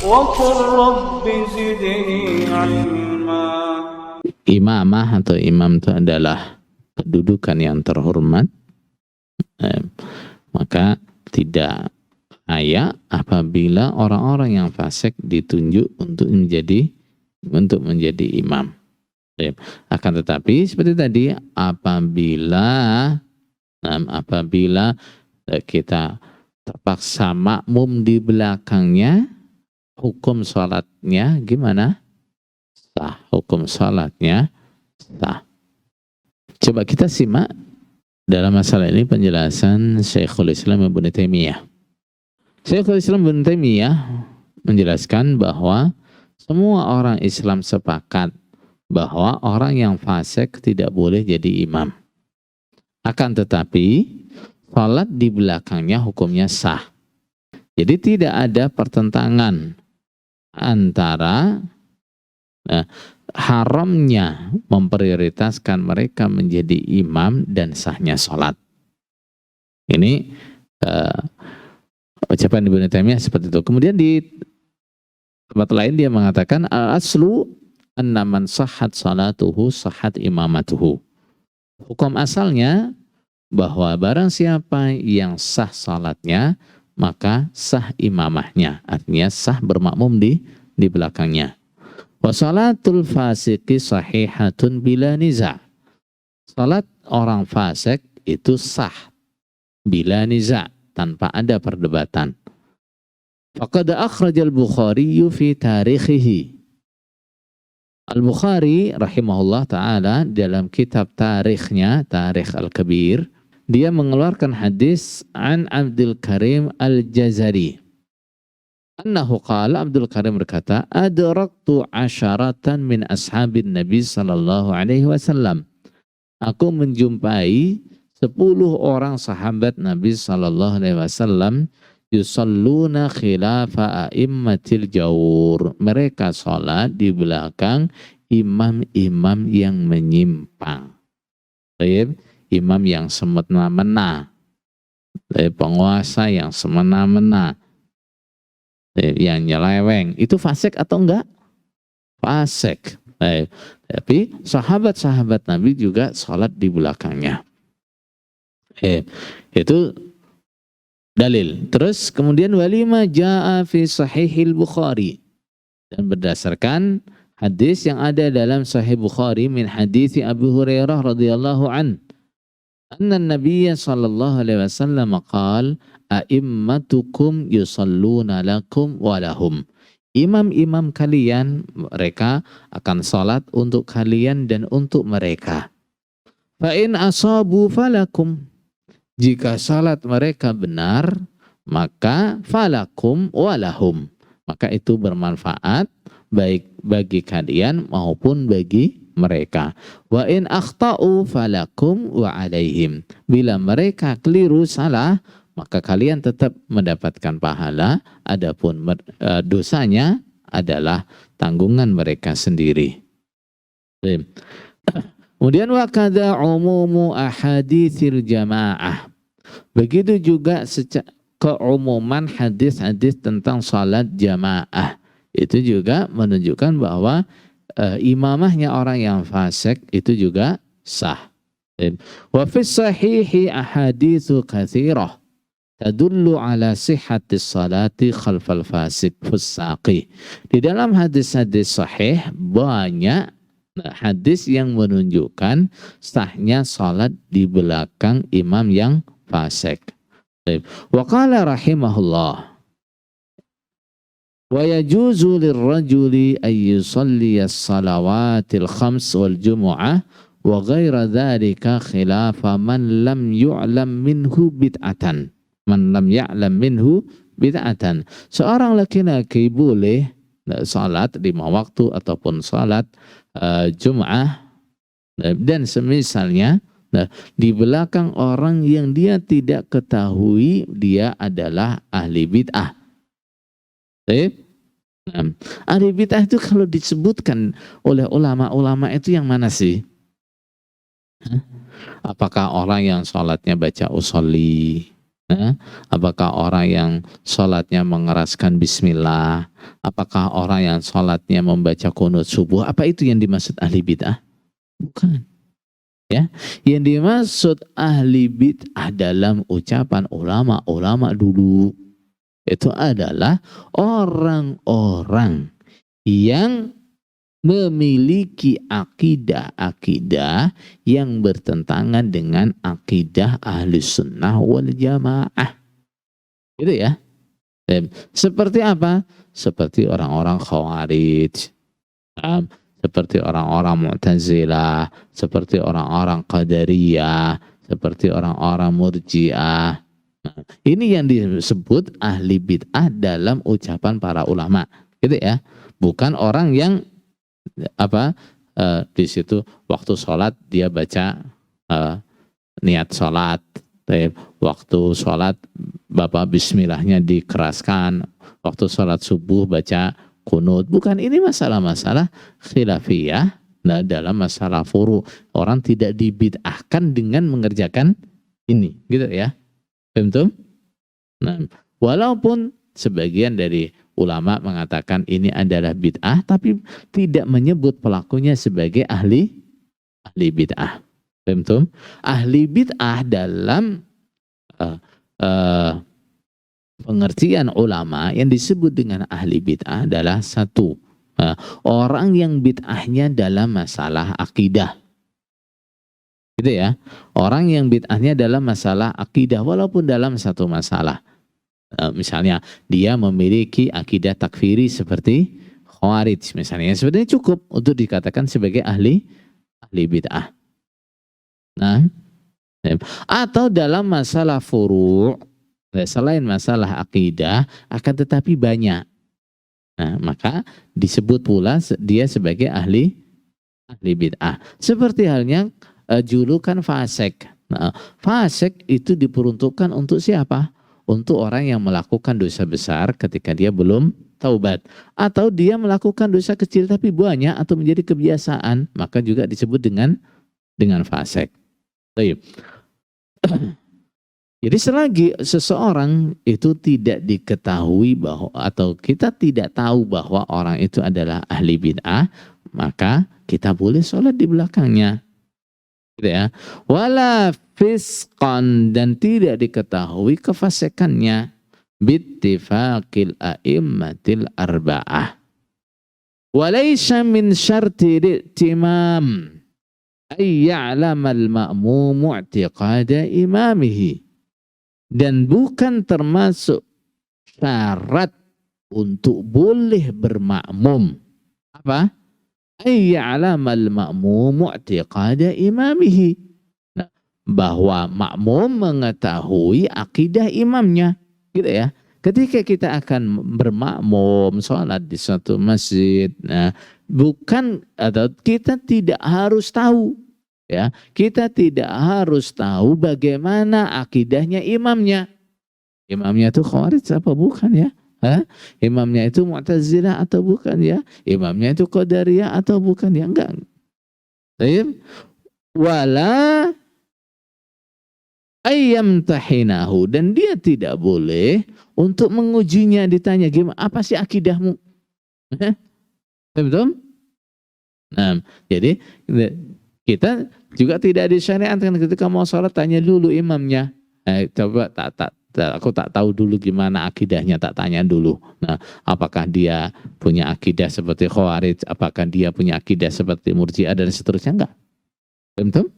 وقل رب زدني علما. Imamah atau imam itu adalah kedudukan yang terhormat, maka tidak layak apabila orang-orang yang fasik ditunjuk untuk menjadi imam. Akan tetapi seperti tadi, apabila kita terpaksa makmum di belakangnya, hukum sholatnya gimana? Sah. Hukum sholatnya sah. Coba kita simak dalam masalah ini penjelasan Syekhul Islam Ibnu Taimiyah. Syekhul Islam Ibnu Taimiyah menjelaskan bahwa semua orang Islam sepakat bahwa orang yang fasik tidak boleh jadi imam. Akan tetapi salat di belakangnya hukumnya sah. Jadi tidak ada pertentangan antara haramnya memprioritaskan mereka menjadi imam dan sahnya salat. Ini ucapan Ibnu Taimiyah seperti itu. Kemudian di tempat lain dia mengatakan al-aslu anna man sahhat salatuhu sahhat imamatuhu. Hukum asalnya bahwa barang siapa yang sah salatnya maka sah imamahnya, artinya sah bermakmum di belakangnya. Wa salatul fasiqi sahihatun bila niza. Salat orang fasik itu sah bila niza, tanpa ada perdebatan. Faqad akhrajal Bukhari fi tarikhihi. Al-Bukhari rahimahullah ta'ala dalam kitab tarikhnya, Tarikh Al-Kabir, dia mengeluarkan hadis an Abdul Karim Al-Jazari. Annahu qala, Abdul Karim berkata, adraktu asyaratan min ashabin Nabi sallallahu alaihi wasallam. Aku menjumpai 10 orang sahabat Nabi sallallahu alaihi wasallam yusalluna khilafa a'immatil jawur. Mereka salat di belakang imam-imam yang menyimpang. Imam yang semena-mena, penguasa yang semena-mena, yang nyeleweng. Itu fasik atau enggak? Fasik. Tapi sahabat-sahabat Nabi juga salat di belakangnya. Itu dalil. Terus kemudian walima jaa fi sahihil Bukhari, dan berdasarkan hadis yang ada dalam Sahih Bukhari min hadis Abu Hurairah radhiyallahu an, anna Nabiyya sallallahu alaihi wasallam qaal a'immatukum yusalluna lakum wa lahum. Imam-imam kalian mereka akan salat untuk kalian dan untuk mereka. Fa in asabu falakum. Jika salat mereka benar, maka falakum walahum. Maka itu bermanfaat baik bagi kalian maupun bagi mereka. Wa in akhta'u falakum wa alaihim. Bila mereka keliru salah, maka kalian tetap mendapatkan pahala. Adapun dosanya adalah tanggungan mereka sendiri. Kemudian wa kadza umumu ahaditsil jamaah. Begitu juga keumuman hadis-hadis tentang salat jamaah. Itu juga menunjukkan bahwa imamahnya orang yang fasik itu juga sah. Wa fis sahihi ahaditsu katsirah tadullu ala sihhatis salati khalfal fasik fusaqi. Di dalam hadis-hadis sahih banyak hadis yang menunjukkan sahnya salat di belakang imam yang fasik. Wa qala rahimahullah, wa yajuzu lirrajuli ay yusalli as-salawatil khams wal jumu'ah wa ghaira dzalika khilafa man lam yu'lam minhu bid'atan. Man lam ya'lam minhu bid'atan. Seorang laki-laki boleh salat 5 waktu ataupun salat Jum'ah dan semisalnya di belakang orang yang dia tidak ketahui dia adalah ahli bid'ah. Ahli bid'ah itu kalau disebutkan oleh ulama-ulama itu yang mana sih? Apakah orang yang sholatnya baca usolli, Nah, apakah orang yang sholatnya mengeraskan bismillah? Apakah orang yang sholatnya membaca qunut subuh? Apa itu yang dimaksud ahli bid'ah? Bukan. Ya, yang dimaksud ahli bid'ah dalam ucapan ulama-ulama dulu itu adalah orang-orang yang memiliki akidah-akidah yang bertentangan dengan akidah ahli sunnah wal jamaah. Gitu ya. Seperti apa? Seperti orang-orang khawarij, seperti orang-orang mu'tazilah, seperti orang-orang qadariyah, seperti orang-orang murji'ah. Nah, ini yang disebut ahli bid'ah dalam ucapan para ulama. Gitu ya. Bukan orang yang di situ waktu sholat dia baca niat sholat, waktu sholat bapak bismillahnya dikeraskan, waktu sholat subuh baca qunut. Bukan, ini masalah-masalah khilafiyah. Nah, dalam masalah furu orang tidak dibid'ahkan dengan mengerjakan ini, gitu ya. Betul? Nah, walaupun sebagian dari ulama mengatakan ini adalah bid'ah, tapi tidak menyebut pelakunya sebagai ahli bid'ah. Betul? Ahli bid'ah dalam pengertian ulama yang disebut dengan ahli bid'ah adalah satu, orang yang bid'ahnya dalam masalah akidah. Gitu ya. Orang yang bid'ahnya dalam masalah akidah walaupun dalam satu masalah. Misalnya dia memiliki akidah takfiri seperti khawarij misalnya, sebenarnya cukup untuk dikatakan sebagai ahli bid'ah. Nah, atau dalam masalah furu' selain masalah akidah akan tetapi banyak. Nah, maka disebut pula dia sebagai ahli bid'ah. Seperti halnya julukan fasik. Nah, fasik itu diperuntukkan untuk siapa? Untuk orang yang melakukan dosa besar ketika dia belum taubat, atau dia melakukan dosa kecil tapi banyak atau menjadi kebiasaan, maka juga disebut dengan fasik. Baik. Jadi selagi seseorang itu tidak diketahui bahwa atau kita tidak tahu bahwa orang itu adalah ahli bid'ah, maka kita boleh sholat di belakangnya. Gitu ya. Wala fisqan, dan tidak diketahui kefasikannya, bittifaqil a'immatil arba'ah. Walaysa min syartil i'timam ay ya'lamal ma'mum i'tiqada imamihi, dan bukan termasuk syarat untuk boleh bermakmum apa? Ay ya'lamal ma'mum i'tiqada imamihi, bahwa makmum mengetahui akidah imamnya, gitu ya. Ketika kita akan bermakmum sholat di suatu masjid, nah, bukan atau kita tidak harus tahu, ya, kita tidak harus tahu bagaimana akidahnya imamnya. Imamnya itu khawarij apa bukan ya? Imamnya itu mu'tazilah atau bukan ya? Imamnya itu qadariyah atau bukan ya? Enggak. Baik. Wala ayyam tahinahu, dan dia tidak boleh untuk mengujinya, ditanya gimana, apa sih akidahmu? Betul? Nah, jadi kita juga tidak disyariatkan ketika mau sholat tanya dulu imamnya. Coba aku tak tahu dulu gimana akidahnya, tak tanya dulu. Nah, apakah dia punya akidah seperti khawarij, apakah dia punya akidah seperti murji'ah dan seterusnya, enggak? Betul?